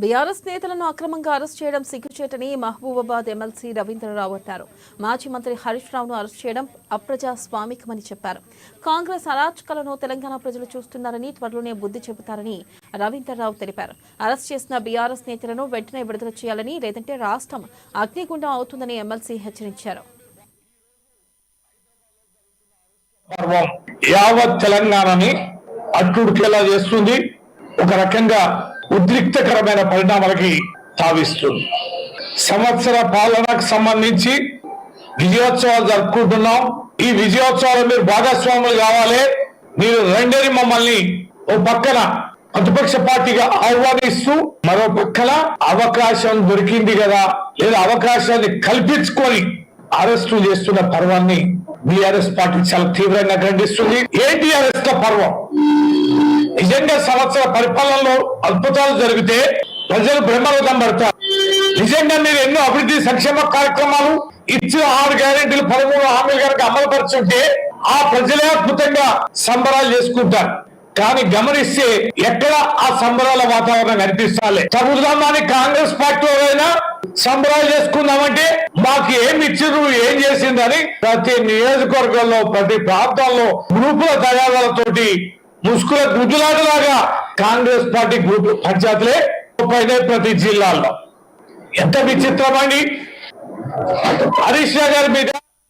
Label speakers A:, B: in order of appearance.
A: BRS నేతలను అక్రమంగా arrest చేయడం సిగ్గుచేటని మహబూబాబాద్ ఎమ్మెల్సీ రవీంద్రరావు అన్నారు. మాజీ మంత్రి హరీష్ రావును అరెస్ట్ చేయడం అప్రజాస్వామికమని చెప్పారు. కాంగ్రెస్ అరాచకాలను తెలంగాణ ప్రజలు చూస్తున్నారని, త్వరలోనే బుద్ధి చెబుతారని రవీంద్రరావు తెలిపారు. అరెస్ట్ చేసిన బీఆర్ఎస్ నేతలను వెంటనే విడుదల చేయాలని, లేదంటే రాష్ట్రం అగ్నిగుండం అవుతుందని ఎమ్మెల్సీ హెచ్చరించారు.
B: యావత్ తెలంగాణని అట్టుడికేలా చేస్తుంది. ఒక రకంగా ఉద్రిక్తకరమైన పరిణామాలకి తావిస్తుంది. సంవత్సర పాలనకు సంబంధించి విజయోత్సవాలు జరుపుకుంటున్నాం. ఈ విజయోత్సవాలు మీరు భాగస్వాములు కావాలి. మీరు రెండేరి మమ్మల్ని ఓ పక్కన ప్రతిపక్ష పార్టీగా ఆహ్వానిస్తూ, మరో పక్కన అవకాశం దొరికింది కదా, లేదా అవకాశాన్ని కల్పించుకొని అరెస్టు చేస్తున్న పర్వాన్ని బీఆర్ఎస్ పార్టీ చాలా తీవ్రంగా ఖండిస్తుంది. ఏంటి అరెస్ట్ పర్వం? నిజంగా సంవత్సర పరిపాలనలో అద్భుతాలు జరిగితే ప్రజలు బ్రహ్మరథం పడతారు. నిజంగా మీరు ఎన్నో అభివృద్ధి సంక్షేమ కార్యక్రమాలు ఇచ్చిన 6 గ్యారెంటీలు 13 హామీలు కనుక అమలు పరుచుంటే ఆ ప్రజలే అద్భుతంగా సంబరాలు చేసుకుంటారు. కానీ గమనిస్తే ఎక్కడ ఆ సంబరాల వాతావరణం కనిపిస్తాలే. సముద్రాన్ని కాంగ్రెస్ పార్టీ అయినా సంబరాలు చేసుకుందామంటే మాకు ఏమి ఇచ్చారు, ఏం చేసిందని ప్రతి నియోజకవర్గంలో, ప్రతి ప్రాంతాల్లో గ్రూపుల తగాదాలతోటి ముసుగుల గుజులాటలాగా కాంగ్రెస్ పార్టీ గ్రూప్ పంచాయతీలే ప్రతి జిల్లాల్లో. ఎంత విచిత్రమండి. హరీష్ రావు గారి మీద